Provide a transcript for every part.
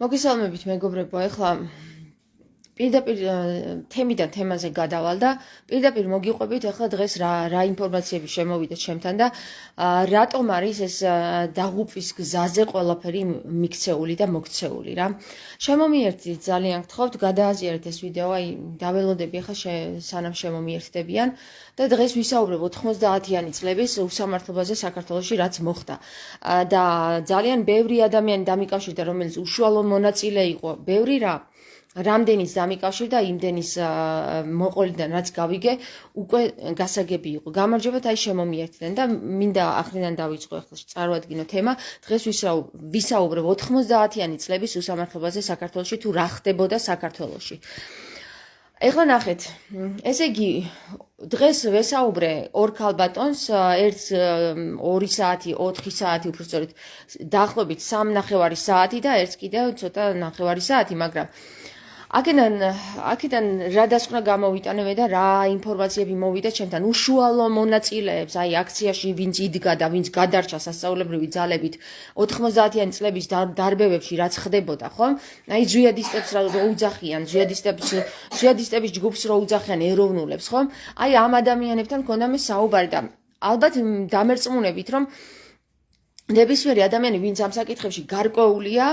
მოგესალმებით მეგობრებო, ეხლა პირდაპირ თემიდან თემაზე გადავალ და პირდაპირ მოგიყვებით ეხლა დღეს რა ინფორმაციები შემოვიდა ჩემთან და რატომ არის ეს დაღუპვის გზაზე ყველაფერი მიქცეული და მოქცეული რა. შემომიერთდით ძალიან გთხოვთ, გადააზიარეთ ეს ვიდეო, აი დაველოდები ეხლა სანამ შემომიერთდებიან და დღეს ვისაუბრებ 90-იანი წლების უსამართლობაზე საქართველოში რაც მოხდა. და ძალიან ბევრი ადამიანი დამიკავშირდა, რომელიც უშუალო მონაწილე იყო, ბევრი რამდენის დამიკავშირდა, იმდენის მოყოლიდან რაც გავიგე, უკვე გასაგები იყო. გამარჯობათ, აი შემომიერთდნენ და მინდა ახრიდან დავიწყო ახლა წარვადგინო თემა. დღეს ვისაუბრებ 90-იანი წლების უსამართლობაზე საქართველოში, თუ რა ხდებოდა საქართველოში. ეხლა ნახეთ, ესე იგი დღეს ვესაუბრე ორ ქალბატონს, ერთს 2 საათი, 4 საათი, უფრო სწორედ დაახლოებით 3.5 საათი და ერთს კიდევ ცოტა 1.5 საათი, მაგრამ აქედან რა დასკვნა გამოვიტანე და რა ინფორმაციები მოვიდა ჩემთან უშუალო მონაწილეებს, აი აქციაში ვინც იდგა და ვინც გადარჩა სასწაულებრივი ძალებით 90-იანი წლების დარბევებში რაც ხდებოდა, ხო? აი ჯიადისტებს რა უძახიან, ჯიადისტების ჯგუფს რო უძახიან ეროვნულებს, ხო? აი ამ ადამიანებთან მქონდა მე საუბარი და ალბათ დამერწმუნებით, რომ ნებისმიერი ადამიანი, ვინც ამ საკითხებში გარკვეულია,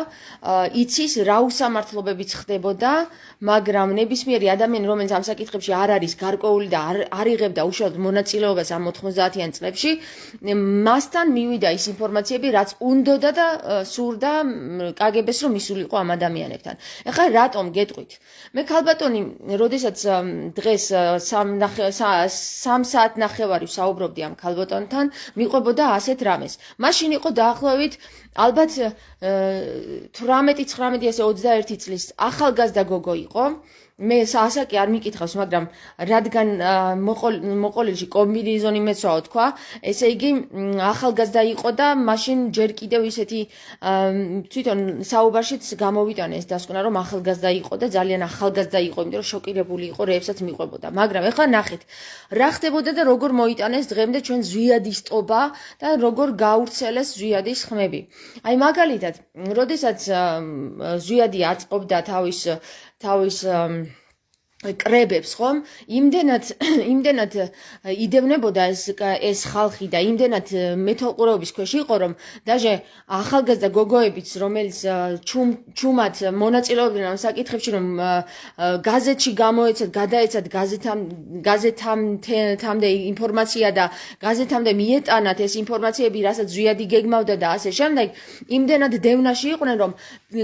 იცის რა უსამართლობებიც ხდებოდა, მაგრამ ნებისმიერი ადამიანი, რომელიც ამ საკითხებში არ არის გარკვეული და არ იღებდა უშუალოდ მონაწილეობას ამ 90-იან წლებში, მასთან მივიდა ის ინფორმაციები, რაც უნდოდა და სურდა კგბ-ს რომ ისულიყო ამ ადამიანებთან. ეხლა რატომ გეტყვით? მე ქალბატონი, როდესაც დღეს 3 საათნახევარი ვსაუბრობდი ამ ქალბატონთან, მიყვებოდა ასეთ რამეს. მაშინ იყო დაახლოებით ალბათ 18-19 ესე 21 წლის ახალგაზრდა გოგო იყო. მე ასაკი არ მიკითხავს, მაგრამ რადგან მოყოლილში კომბინეზონი მეცვაო თქვა, ესე იგი ახალგაზრდა იყო და მაშინ ჯერ კიდევ ისეთი თვითონ საუბარშიც გამოვიტანე ეს დასკვნა, რომ ახალგაზრდა იყო და ძალიან ახალგაზრდა იყო, იმიტომ რომ შოკირებული იყო, რეებსაც მიყვებოდა. მაგრამ ეხლა ნახეთ, რა ხდებოდა და როგორ მოიტანეს დღემდე ჩვენ ზვიადისტობა და როგორ გაავრცელეს ზვიადის ხმები. აი მაგალითად, როდესაც ზვიადი აწყობდა თავის კრებებს, ხომ? იმდენად იდევნებოდა ეს ხალხი და იმდენად მეთვალყურეობის ქვეშ იყო, რომ დაჟე ახალგაზრდა გოგოებიც, რომელიც ჩუმად მონაწილეობდნენ ამ საკითხებში, რომ გაზეთში გადაეცათ გაზეთამდე ინფორმაცია და გაზეთამდე მიეტანათ ეს ინფორმაციები, რასაც ზვიადი გეგმავდა და ასე შემდეგ, იმდენად დევნაში იყვნენ, რომ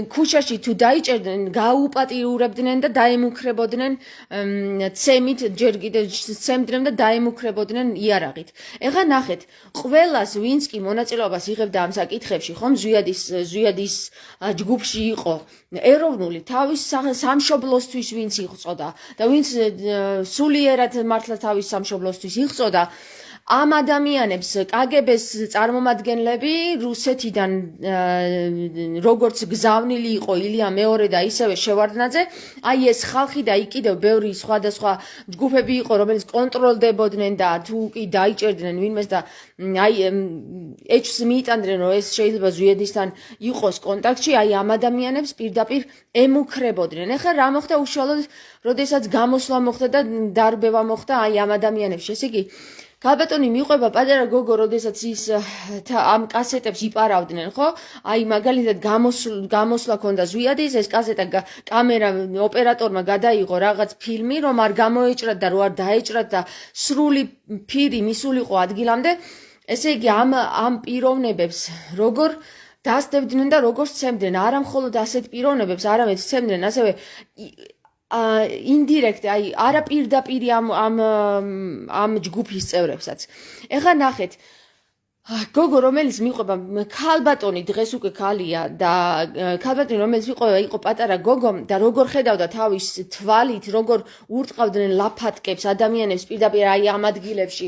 ქუჩაში თუ დაიჭერდნენ, გააუპატიურებდნენ და დაემუქრებოდნენ ცემით, ჯერ კიდევ ცემდნენ და დაემუქრებოდნენ იარაღით. ეხლა ნახეთ, ყველას ვინც კი მონაწილეობას იღებდა ამ საკითხებში, ხომ ზვიადის ჯგუფში იყო ეროვნული თავის სამშობლოსთვის ვინც იღვწოდა და ვინც სულიერად მართლა თავის სამშობლოსთვის იღვწოდა, ამ ადამიანებს კგბ-ს წარმომადგენლები რუსეთიდან როგორც გზავნილი იყო ილია მეორე და ისევე შევარდნაძე, აი ეს ხალხი და იქ კიდევ ბევრი სხვადასხვა ჯგუფები იყო, რომელიც კონტროლდებოდნენ და თუ კი დაიჭერდნენ ვინმეს და აი ეჭვს მიიტანდნენ, რომ ეს შეიძლება ზვიადისთან იყოს კონტაქტში, აი ამ ადამიანებს პირდაპირ ემუქრებოდნენ. ეხლა რა მოხდა უშუალოდ, როდესაც გამოსვლა მოხდა და დარბევა მოხდა აი ამ ადამიანებში, ესე იგი ქალბატონი მიყვება პატარა გოგო, როდესაც ის ამ კასეტებს იპარავდნენ, ხო? აი მაგალითად გამოსვლა ქონდა ზვიადის, ეს კასეტა კამერა ოპერატორმა გადაიღო რაღაც ფილმი, რომ არ გამოეჭრათ და რო არ დაეჭრათ და სრული ფირი მისულიყო ადგილამდე. ესე იგი ამ პიროვნებებს როგორ დასდებდნენ და როგორ სცემდნენ, არა მხოლოდ ასეთ პიროვნებებს, არამედ სცემდნენ ასევე ინდირექტ, აი არა პირდაპირ ამ ჯგუფის წევრებსაც. ეხლა ნახეთ, გოგო, რომელიც მიყვება, ქალბატონი დღეს უკვე ქალია და ქალბატონი, რომელიც იყო პატარა გოგო და როგორ ხედავდა თავის თვალით, როგორ ურტყავდნენ ლაფატკებს ადამიანებს პირდაპირ აი ამ ადგილებში,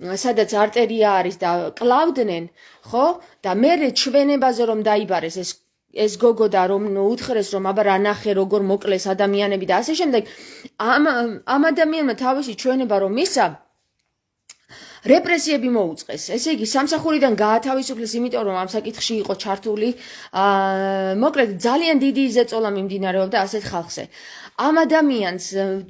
სადაც არტერია არის და კლავდნენ, ხო? და მერე ჩვენებაზე რომ დაიბარეს ეს გოგო და რომ უთხრეს, რომ აბა რა ნახე, როგორ მოკლეს ადამიანები და ასე შემდეგ, ამ ადამიანმა თავისი ჩვენება რომ მისცა, რეპრესიები მოუწყეს. ესე იგი, სამსახურიდან გაათავისუფლეს, იმიტომ რომ ამ საკითხში იყო ჩართული. მოკლედ, ძალიან დიდი ზეწოლა მიმდინარეობდა ასეთ ხალხზე. ამ ადამიანს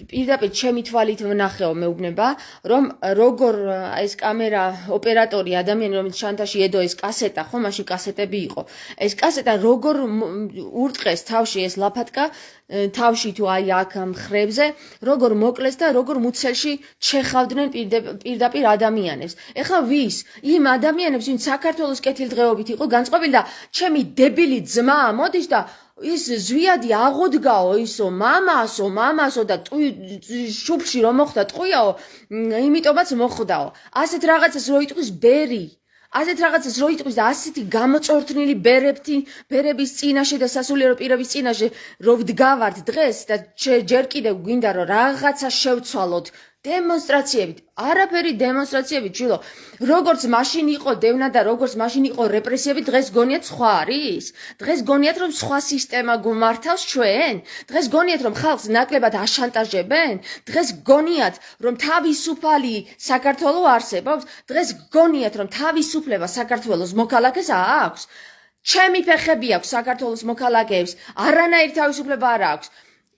პირდაპირ ჩემი თვალით ვნახეო მეუბნება, რომ როგორ ეს კამერა ოპერატორი ადამიანი, რომელიც შანტაჟი ედო ეს კასეტა, ხო, მაშინ კასეტები იყო. ეს კასეტა როგორ ურტყეს თავში ეს ლაფატკა, თავში თუ აი აქ მხრებზე, როგორ მოკლეს და როგორ მუცელში ჩეხავდნენ პირდაპირ ადამიანებს. ეხლა ვის? იმ ადამიანებს, ვინც საქართველოს კეთილდღეობით იყო განწყობილი და ჩემი დებილი ძმა მოდის და ის ზვიადი აღოდგაო ისო მამასო და შუბში რომ მოხდა ტყუიაო, იმიტომაც მოხდაო. ასეთ რაღაცას რო იტყვის ბერი. ასეთ რაღაცას რო იტყვის და ასეთი გამოწორთნილი ბერების წინაშე და სასულიერო პირების წინაშე რო ვდგავართ დღეს და ჯერ კიდევ გვინდა რომ რაღაცა შევცვალოთ დემონსტრაციებით, არაფერი დემონსტრაციებით, ჩილო. როგორც მაშინ იყო დევნა და როგორც მაშინ იყო რეპრესიები, დღეს გონიათ სხვა არის? დღეს გონიათ რომ სხვა სისტემა გვმართავს ჩვენ? დღეს გონიათ რომ ხალხს ნაკლებად აშანტაჟებენ? დღეს გონიათ რომ თავისუფალი საქართველო არსებობს? დღეს გონიათ რომ თავისუფლება საქართველოს მოქალაქეს აქვს? ჩემი ფეხები აქვს საქართველოს მოქალაქეებს, არანაირი თავისუფლება არ აქვს.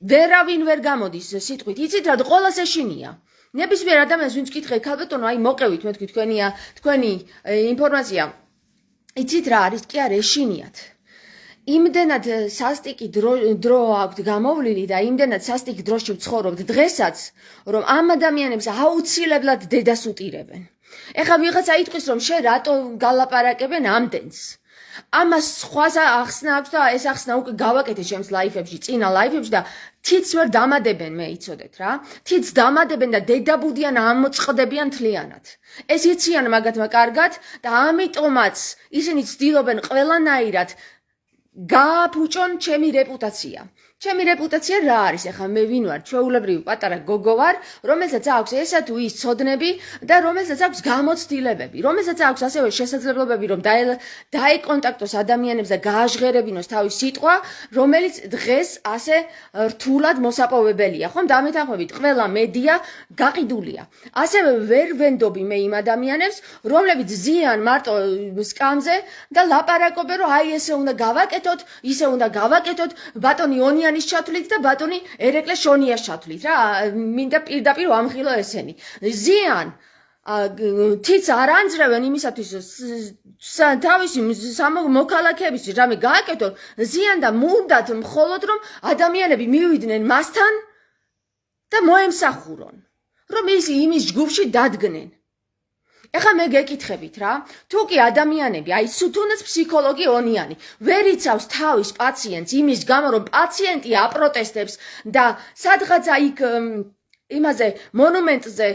ვერავინ ვერ გამოდის სიტყვით. იცით რა, ყველას ეშინია. ნებისმიერ ადამიანს ვინც კითხე ქალბატონო, აი მოყევით მე თქვენი ინფორმაცია. იცით რა არის? კი არ ეშინიათ. იმდენად სასტიკი დრო აქვთ გამოვლილი და იმდენად სასტიკ დროში ვცხოვრობთ დღესაც, რომ ამ ადამიანებს აუცილებლად დედას უტირებენ. ეხლა ვიღაცა იტყვის რომ შენ რატო გალაპარაკებენ ამდენს? ამას სხვას ახსნა აქვს და ეს ახსნა უკვე გავაკეთე ჩემს ლაიფებში, წინა ლაიფებში და თიც ვერ დამადებენ, მე იცოდეთ რა. თიც დამადებენ და დედაბუდიან ამოწყდებიან თლიანად. ეს იციან მაგათმა კარგად და ამიტომაც ისინი ცდილობენ ყველანაირად გააფუჭონ ჩემი რეპუტაცია. ჩემი რეპუტაცია რა არის? ახლა მე ვინ ვარ? ჩვეულებრივი პატარა გოგო ვარ, რომელსაც აქვს ესა თუ ის ცოდნები და რომელსაც აქვს გამოცდილებები, რომელსაც აქვს ასევე შესაძლებლობები, რომ დაეკონტაქტოს ადამიანებს და გააჟღერებინოს თავის სიტყვა, რომელიც დღეს ასე რთულად მოსაპოვებელია. ხომ დამეთანხმებით, ყველა მედია გაყიდულია. ასევე ვერ ვენდობი მე იმ ადამიანებს, რომლებიც ზიან მარტო სკამზე და ლაპარაკობენ, რომ აი ესე უნდა გავაკეთოთ, ისე უნდა გავაკეთოთ, ბატონი ონიანის ჩათვლით და ბატონი ერეკლე შონიას ჩათვლით რა, მინდა პირდაპირ ვამხილო ესენი. ზიან თიც არ ანძრევენ იმისათვის თავისი მოქალაქეების რამე გააკეთონ, ზიან და მუდად მხოლოდ რომ ადამიანები მივიდნენ მასთან და მოემსახურონ, რომ იმის ჯგუფში დადგნენ. ეხლა მე გეკითხებით რა, თუ კი ადამიანები, აი თუნდაც ფსიქოლოგი ონიანი, ვერ იცავს თავის პაციენტს იმის გამო, რომ პაციენტი აპროტესტებს და სადღაცა იქ იმაზე მონუმენტზე,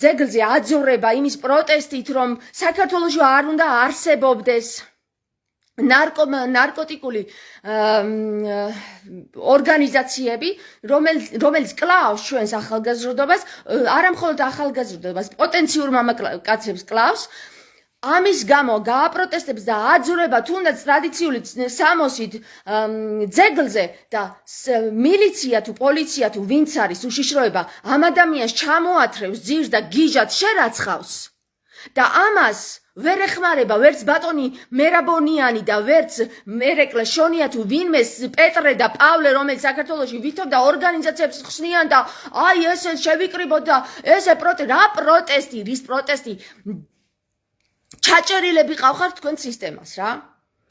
ძეგლზე აძურება იმის პროტესტით, რომ საქართველოში არ უნდა არსებობდეს ნარკოტიკული ორგანიზაციები, რომელიც კლავს ჩვენს ახალგაზრდობას, არა მხოლოდ ახალგაზრდობას, პოტენციურ მამაკაცებს კლავს. ამის გამო გააპროტესტებს და აძურება თუნდაც ტრადიციული სამოსით ძეგლზე და მილიცია თუ პოლიცია თუ ვინც არის უშიშროება ამ ადამიანს ჩამოათრევს ძირს და გიჟად შერაცხავს და ამას ვერ ეხმარება ვერც ბატონი მერაბონიანი და ვერც ერეკლე შონია თუ ვინმე პეტრე და პავლე, რომელიც საქართველოში ვითომ და ორგანიზაციებს ხსნიან და აი ესე შევიკრიბოთ და ესე პროტესტი, რის პროტესტი? ჩაჭერილები ყავხართ თქვენ სისტემას რა.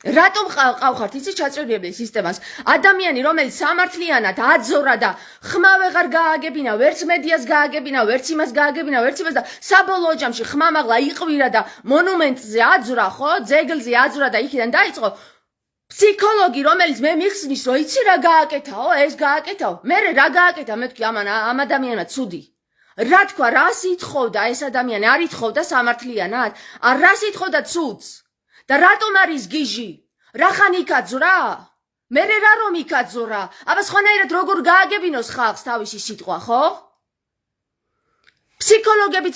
რატომ ყავხართ იცი ჩაჭერილები სისტემას? ადამიანი, რომელიც სამართლიანად აძორა და ხმა ვეღარ გააგებინა, ვერც მედიას გააგებინა, ვერც იმას გააგებინა, ვერც იმას და საბოლოო ჯამში ხმამაღლა იყვირა და მონუმენტზე აძვრა, ხო? ძეგლზე აძვრა და იქიდან დაიწყო ფსიქოლოგი, რომელიც მე მიხსნის, რომ იცი რა გააკეთაო, ეს გააკეთაო. მე რა გააკეთა მეთქი ამ ადამიანმა ცუდი. რა თქვა, რას ითხოვდა ეს ადამიანი? არ ითხოვდა სამართლიანად? არ რას ითხოვდა ცუდს? და რატომ არის გიჟი? რახან იქაძვრა? მე რა რომ იქაძვრა? აბა სხვანაირად როგორ გააგებინოს ხალხს თავისი სიტყვა, ხო? ფსიქოლოგებიც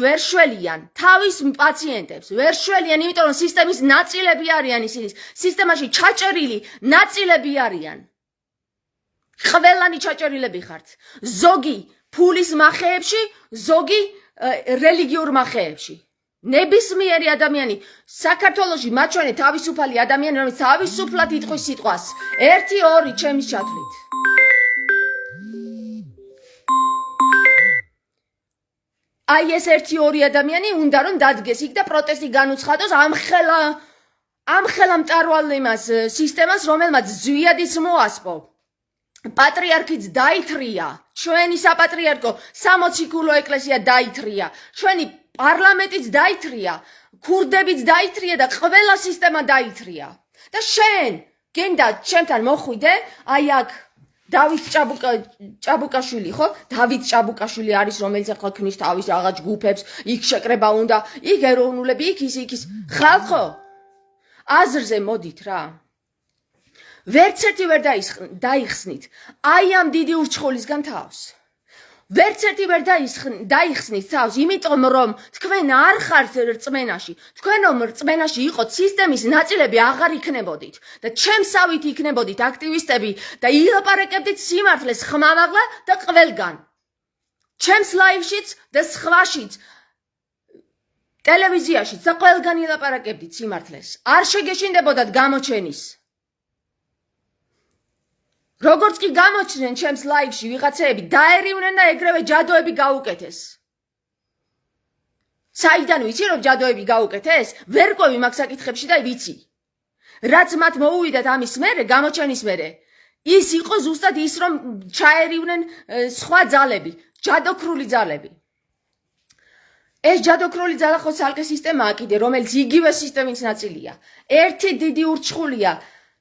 ვერ შველიან თავის პაციენტებს, ვერ შველიან, იმიტომ რომ სისტემის ნაწილები არიან ისინი, სისტემაში ჩაჭერილი ნაწილები არიან. ყველანი ჩაჭერილები ხართ. ზოგი ფულის მახეებში, ზოგი რელიგიურ ხეებში. ნებისმიერი ადამიანი საქართველოში მაჩვენე თავისუფალი ადამიანი, რომელიც თავისუფლად იტყვის სიტყვას. 1-2 ჩემის ჩათვლით. აი ეს 1-2 ადამიანი უნდა რომ დადგეს იქ და პროტესტი განუცხადოს ამ ხელამტარვალ სისტემას, რომელმაც ზვიადის მოასპო. პატრიარქიც დაითრია, ჩვენი საპატრიარქო 60 კულო ეკლესია დაითრია, ჩვენი პარლამენტიც დაითრია, ქურდებიც დაითრია და ყველა სისტემა დაითრია. და შენ გენდა ჩემთან მოხვიდე, აი აქ დავით ჭაბუკაშვილი, ხო? დავით ჭაბუკაშვილი არის, რომელიც ახლა ქმნის თავის რაღაც ჯგუფებს, იქ შეკრება უნდა, იქ ეროვნულები, იქ ის. ხალხო, აზრზე მოდით რა. ვერც ერთი ვერ დაიხსნით აი ამ დიდი ურჩხულისგან თავს. ვერც ერთი ვერ დაიხსნით თავს, იმიტომ რომ თქვენ არ ხართ რწმენაში. თქვენ რომ რწმენაში იყოთ, სისტემის ნაწილები აღარ იქნებოდით და ჩემსავით იქნებოდით აქტივისტები და ილაპარაკებდით სიმართლეს ხმამაღლა და ყველგან. ჩემს ლაივშიც და სხვაშიც ტელევიზიაშიც და ყველგან ილაპარაკებდით სიმართლეს. არ შეგეშინდებოდათ გამოჩენის. როგორც კი გამოჩნდნენ ჩემს ლაივში ვიღაცეები დაერივნენ და ეგრევე ჯადოები გაუკეთეს. საიდან ვიცი რომ ჯადოები გაუკეთეს? ვერ ყვევი მაგ საკითხებში და ვიცი. რაც მათ მოუვიდათ ამის მერე, გამოჩენის მერე, ის იყო ზუსტად ის რომ ჩაერივნენ სხვა ძალები, ჯადოქრული ძალები. ეს ჯადოქრული ძალა ხო ცალკე სისტემაა კიდე, რომელიც იგივე სისტემის ნაწილია. ერთი დიდი ურჩხულია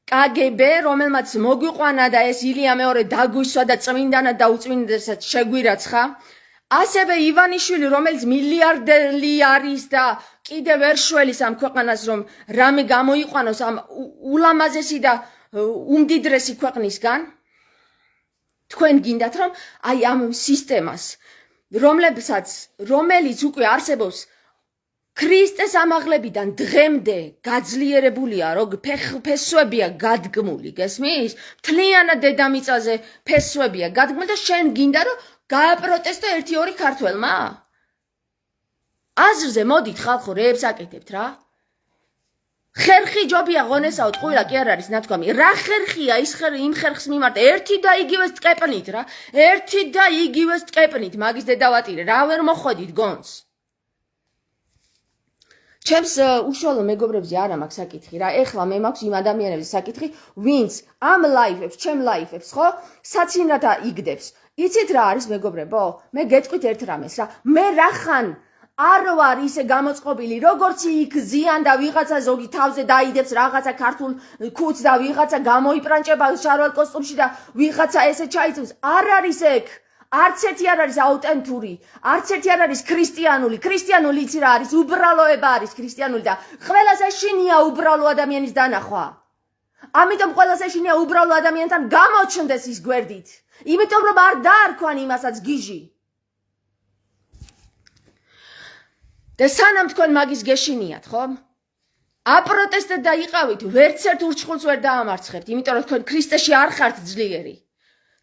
KGB, რომელმაც მოგვიყვანა და ეს ილია მეორე დაგვისვა და წმინდანად და უწმინდესად შეგვირაცხა. ასევე ივანიშვილი, რომელიც მილიარდერი არის და კიდევ ვერ შველის ამ ქვეყანას, რომ რამე გამოიყვანოს ამ ულამაზესი და უმდიდრესი ქვეყნისგან. თქვენ გინდათ რომ აი ამ სისტემას, რომელიც უკვე არსებობს ქრისტეს ამაღლებიდან დღემდე გაძლიერებულია, რომ ფესვებია გადგმული, გესმის? მთლიანად დედამიწაზე ფესვებია გადგმული და შენ გინდა რომ გააპროტესტო 1-2 ქართველმა? აზრზე მოდით ხალხო, რეებს აკეთებთ რა. ხერხი ჯობია ღონესაო, ტყუილა კი არ არის ნათქვამი. რა ხერხია ის იმ ხერხს მიმართ ერთი და იგივეს ტყეპნით რა. ერთი და იგივეს ტყეპნით, მაგის დედავატირე, რა ვერ მოხვედით გონს. ჩემს უშუალო მეგობრებზე არა მაქვს საკითხი რა. ეხლა მე მაქვს იმ ადამიანების საკითხი, ვინც ამ ლაივებს, ჩემ ლაივებს, ხო? საცინრათა იგდებს. იცით რა არის მეგობრებო? მე გეტყვით ერთ რამეს რა. მე რახან არ ვარ ისე გამოწყობილი, როგორც იქ ზიან და ვიღაცა ზოგი თავზე დაიდებს რაღაცა ქართულ ქუდს და ვიღაცა გამოიპრანჭება შარვალ კოსტუმში და ვიღაცა ესე ჩაიწვის. არ არის ეგ. არც ერთი არ არის აუთენტური, არც ერთი არ არის ქრისტიანული. ქრისტიანული იცი რა არის? უბრალოება არის ქრისტიანული და ყველას ეშინია უბრალო ადამიანის დანახვა. ამიტომ ყველას ეშინია უბრალო ადამიანთან გამოჩნდეს ის გვერდით. იმიტომ რომ არ დაარქვან იმასაც გიჟი. და სანამ თქვენ მაგის გეშინიათ, ხო? აპროტესტეთ და იყავით, ვერც ერთ ურჩხულს ვერ დაამარცხებთ, იმიტომ რომ თქვენ ქრისტეში არ ხართ ძლიერი.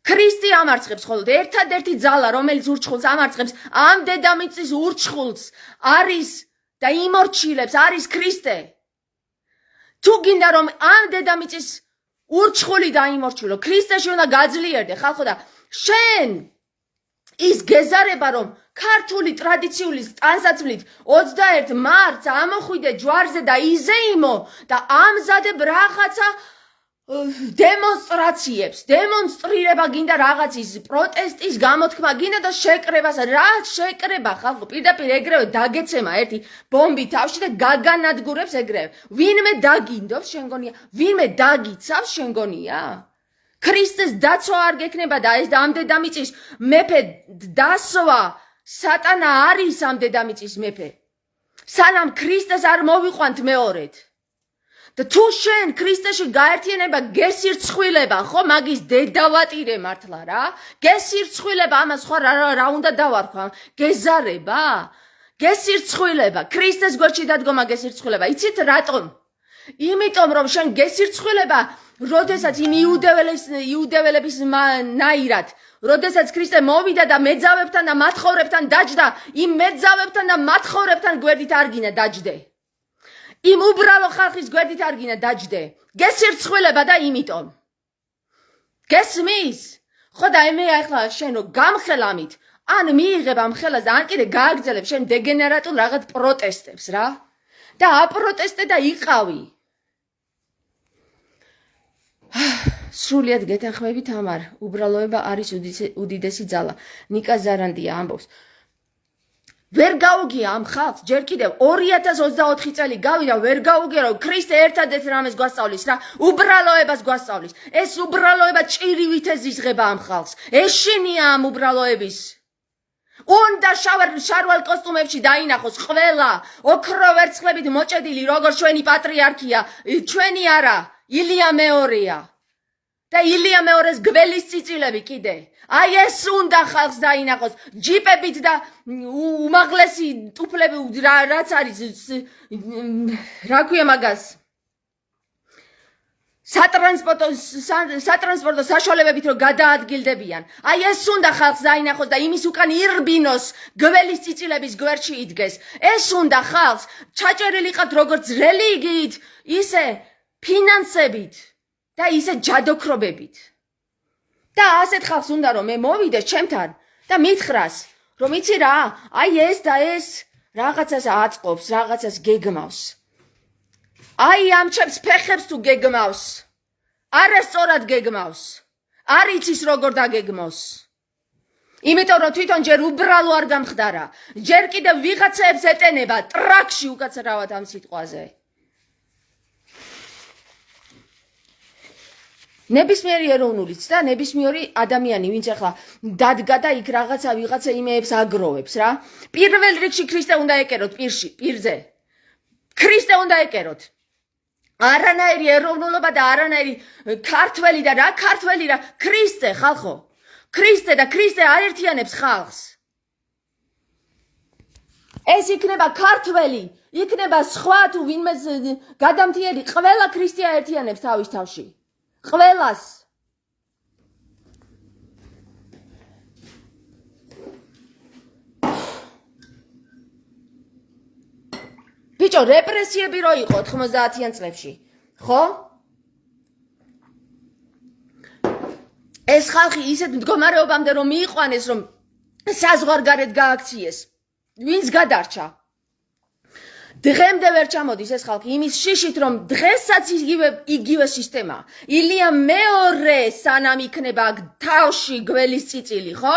ქრისტე ამარცხებს ხოლმე ერთადერთი ძალა, რომელიც ურჩხულს ამარცხებს, ამ დედამიწის ურჩხულს არის და იმორჩილებს, არის ქრისტე. თუ გინდა რომ ამ დედამიწის ურჩხული დაიმორჩილო, ქრისტეში უნდა გაძლიერდე ხალხო და შენ ის გეზარება რომ ქართული ტრადიციული ტანსაცმლით 21 მარტს ამოხვიდე ჯვარზე და იზეიმო და ამზადებ რაღაცა დემონსტრაციებს, დემონსტრირება გინდა რაღაცის პროტესტის გამოთქმა გინდა და შეკრებას, რა შეკრება ხალხო, პირდაპირ ეგრევე დაგეცემა ერთი ბომბი თავში და გაგანადგურებს ეგრევე. ვინმე დაგინდობს შენ გონია, ვინმე დაგიცავს შენ გონია? ქრისტეს დაცვა არ გექნება და ეს ამ დედამიწის მეფე დასვა, სატანა არის ამ დედამიწის მეფე. სანამ ქრისტეს არ მოვიყვანთ მეორედ. და თუ შენ ქრისტეში გაერთიანება გესირცხვილება, ხო, მაგის დედავატირე მართლა რა. გესირცხვილება, ამას სხვა რა უნდა დავარქვა? გეზარება? გესირცხვილება, ქრისტეს გვერდში დადგომა გესირცხვილება. იცით რატომ? იმიტომ რომ შენ გესირცხვილება როდესაც იმ იუდეველების ნაირად, როდესაც ქრისტე მოვიდა და მეძავებთან და მათხოვრებთან დაჯდა, იმ მეძავებთან და მათხოვრებთან გვერდით არ გინდა დაჯდე. იმ უბრალო ხალხის გვერდით არ გინდა დაჯდე. გესირცხვილება და იმიტომ. გესმის? ხო და მე ახლა შენ რო გამხელამით, ან მიიღებ ამ ხელას და ან კიდე გააგრძელებ შენ დეგენერატულ რაღაც პროტესტებს რა. და აპროტესტე და იყავი. სრულიად გეთანხმები თამარ, უბრალოება არის უდიდესი ძალა. ნიკა ზარანდია ამბობს. ვერ გაუგია ამ ხალხს, ჯერ კიდევ 2024 წელი გავიდა, ვერ გაუგია რომ ქრისტე ერთადერთ რამეს გვასწავლის რა, უბრალოებას გვასწავლის. ეს უბრალოება ჭირივით ეზიზღება ამ ხალხს. ეშინია ამ უბრალოების. უნდა შარვალ კოსტუმებში დაინახოს ყველა, ოქრო ვერცხლებით მოჭედილი, როგორც ჩვენი პატრიარქია, ჩვენი არა, ილია მეორეა. და ილია მეორეს გველის წიწილები კიდე. აი ეს უნდა ხალხს დაინახოს, ჯიპებით და უმაღლესი ტუფლები რაც არის, რა ქვია მაგას? სატრანსპორტო საშუალებებით რომ გადაადგილდებიან. აი ეს უნდა ხალხს დაინახოს და იმის უკან ირბინოს, გველის წიწილების გვერდში იდგეს. ეს უნდა ხალხს ჩაჭერილი ყავთ როგორც რელიგიით, ისე ფინანსებით და ისე ჯადოქრობებით. და ასეთ ხალხს უნდა რომ მე მოვიდე ჩემთან და მითხრას, რომ იცი რა, აი ეს და ეს რაღაცას აწყობს, რაღაცას გეგმავს. აი ამ ჩემს ფეხებს თუ გეგმავს, არასწორად გეგმავს, არ იცის როგორ დაგეგმოს. იმიტომ რომ თვითონ ჯერ უბრალო არ გამხდარა, ჯერ კიდევ ვიღაცებს ეტენება ტრაქში უკაცრავად ამ სიტყვაზე. ნებისმიერი ეროვნულიც და ნებისმიერი ადამიანი, ვინც ახლა დადგა და იქ ვიღაცა იმეებს აგროვებს რა. პირველ რიგში ქრისტე უნდა ეკეროთ პირზე. ქრისტე უნდა ეკეროთ. არანაირი ეროვნულობა და არანაირი ქართველი და რა ქართველი რა, ქრისტე ხალხო. ქრისტე და ქრისტე აერთიანებს ხალხს. ეს იქნება ქართველი, იქნება სხვა თუ ვინმე გადამთიერი, ყველა ქრისტე აერთიანებს თავის თავში. ყველას. ბიჭო, რეპრესიები რო იყო 90-იან წლებში, ხო? ეს ხალხი ისეთ მდგომარეობამდე რომ მიიყვანეს, რომ საზღვარგარეთ გააქციეს. ვინც გადარჩა? დღემდე ვერ ჩამოდის ეს ხალხი იმის შიშით, რომ დღესაც იგივე სისტემა. ილია მეორე სანამ იქნება თავში გველის წიწილი, ხო?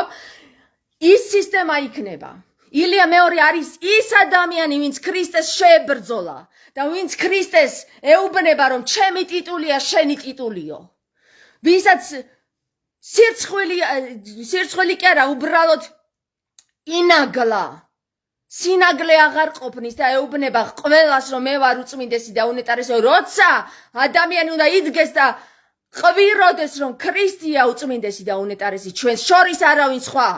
ის სისტემა იქნება. ილია მეორე არის ის ადამიანი, ვინც ქრისტეს შეებრძოლა და ვინც ქრისტეს ეუბნება, რომ ჩემი ტიტულია, შენი ტიტულიო. ვისაც სირცხვილი კი არა, უბრალოდ ინაგლა. სინაგლე აღარ ყოფნის და ეუბნება ყველას, რომ მე ვარ უწმინდესი და უნეტარესი, როცა ადამიანი უნდა იდგეს და ყვიროდეს, რომ ქრისტეა უწმინდესი და უნეტარესი, ჩვენს შორის არავინ სხვა.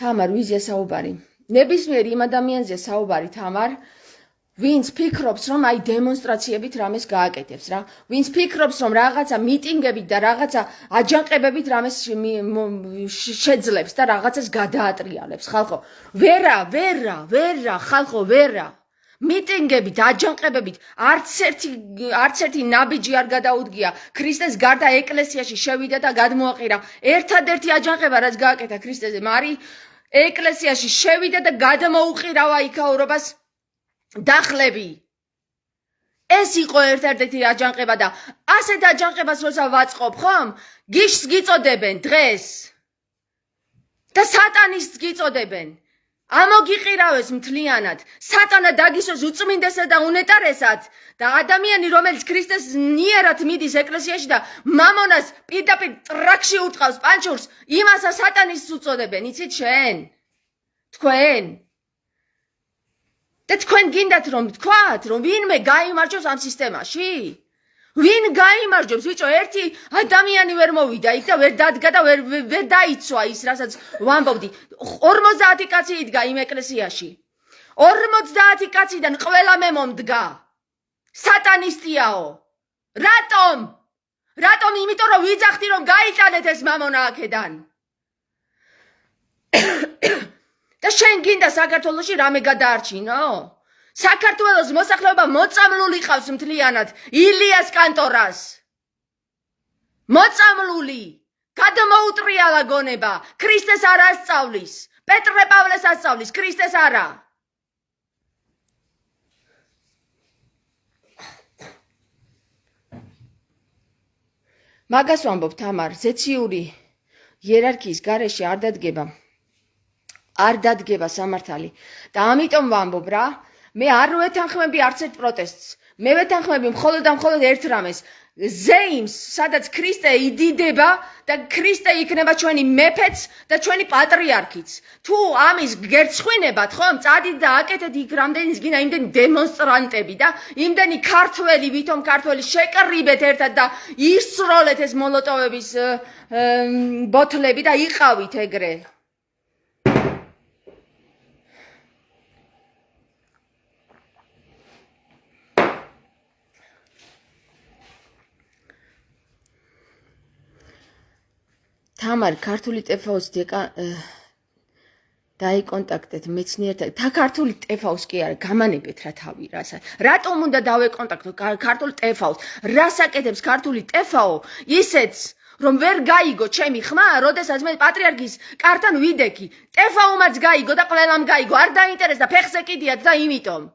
თამარ, ვიზია საუბარი. ნებისმიერ იმ ადამიანზე საუბარი თამარ, ვინც ფიქრობს, რომ აი დემონსტრაციებით რამეს გააკეთებს რა. ვინც ფიქრობს, რომ რაღაცა მიტინგებით და რაღაცა აჯანყებებით რამეს შეძლებს და რაღაცას გადაატრიალებს, ხალხო. ვერა, ხალხო, ვერა. მიტინგებით, აჯანყებებით არც ერთი ნაბიჯი არ გადაუდგია. ქრისტეს გარდა ეკლესიაში შევიდა და გადმოაყირა. ერთადერთი აჯანყება, რაც გააკეთა ქრისტეზე, მარი ეკლესიაში შევიდა და გადმოუყირავა იქაურობას დახლები. ეს იყო ერთ-ერთი აჯანყება და ასეთ აჯანყებას როცა ვაწყობ, ხომ? გიშს გიწოდებენ დღეს. და სატანისტს გიწოდებენ. ამოგიყირავეს მთლიანად. სატანა დაგისოს უწმინდესად და უნეტარესად და ადამიანი, რომელიც ქრისტეს ნიერად მიდის ეკლესიაში და მამონას პირდაპირ ტრაქში უტყავს პანჩურს, იმასაც სატანისტს უწოდებენ, იცით შენ? თქვენ? და თქვენ გინდათ რომ თქვათ, რომ ვინმე გაიმარჯვოს ამ სისტემაში? ვინ გაიმარჯვებს ბიჭო ერთი ადამიანი ვერ მოვიდა იქ და ვერ დადგა და ვერ დაიცვა ის რასაც ვამბობდი 50 კაცი იდგა იმ ეკლესიაში 50 კაციდან ყველა მე მომდგა სატანისტიაო რატომ იმიტომ რომ ვიძახდი რომ გაიტანეთ ეს მამონა აქედან და შენ გინდა საქართველოში რამე გადაარჩინო საქართველოს მოსახლეობა მოწამლული ყავს მთლიანად ილიას კანტორას მოწამლული გადმოუტრიალა გონება ქრისტეს არ ასწავლის პეტრე პავლეს ასწავლის ქრისტეს არა მაგას ვამბობ თამარ ზეციური იერარქიის გარეშე არ დადგება სამართალი და ამიტომ ვამბობ რა მე არ ვეთანხმები არც ერთ პროტესტს მე ვეთანხმები მხოლოდ და მხოლოდ ერთ რამეს ზეიმს სადაც ქრისტე იდიდება და ქრისტე იქნება ჩვენი მეფეც და ჩვენი პატრიარქიც თუ ამის გერცხვინებათ ხომ წადით და აკეთეთ იქ რამდენი გინდა იმდენი დემონსტრანტები და იმდენი ქართველი ვითომ ქართველი შეკრიბეთ ერთად და ისროლეთ ეს მოლოტოვების ბოთლები და იყავით ეგრე თამარ ქართული ტეფაოს დაიკონტაქტეთ მეცნიერთა და ქართული ტეფაოს კი არა გამანებეთ რა თავი რას რატომ უნდა დავეკონტაქტო ქართული ტეფაოს რას აკეთებს ქართული ტეფაო ისეც რომ ვერ გაიგო ჩემი ხმა როდესაც მე პატრიარქის კართან ვიდექი ტეფაომაც გაიგო და ყველამ გაიგო არ დაინტერესდა ფეხზე კიდიათ და იმიტომ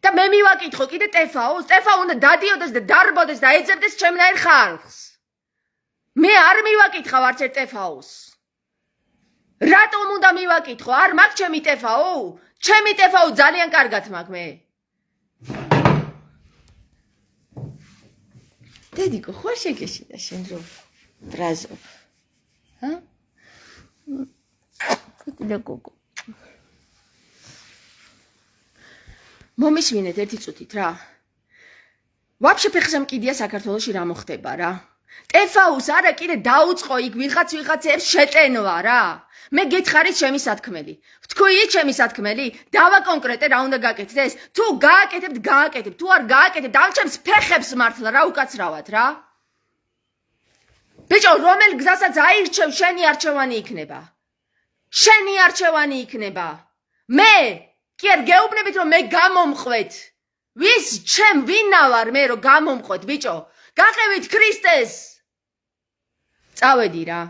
და მე მივაკითხო კიდე ტეფაოს უნდა დადიოდეს და დარბოდეს და ეძებდეს ჩემნაირ ხალხს მე არ მივაკითხავ არც ერთ ტეფაოს რატომ უნდა მივაკითხო არ მაქვს ჩემი ტეფაო ძალიან კარგად მაქვს მე დედიკო ხო შეგეშინდა შენ რო ბრაზობ და გოგო მომისმინეთ ერთი წუთით რა ვაფშე ფეხზე მკიდია საქართველოში რა მოხდება რა ტეფაოს არა კიდე დაუწყო იქ ვიღაცებს შეტენვა რა მე გითხარით ჩემი სათქმელი ვთქვი ჩემი სათქმელი დავაკონკრეტე რა უნდა გაკეთდეს თუ გააკეთებთ თუ არ გააკეთებთ ამ ჩემს ფეხებს მართლა რა უკაცრავად რა ბიჭო რომელ გზასაც აირჩევ შენი არჩევანი იქნება მე კი არ გეუბნებით რომ მე გამომყვეთ ვინა ვარ მე რომ გამომყვეთ ბიჭო გაყევით ქრისტეს წავედი რა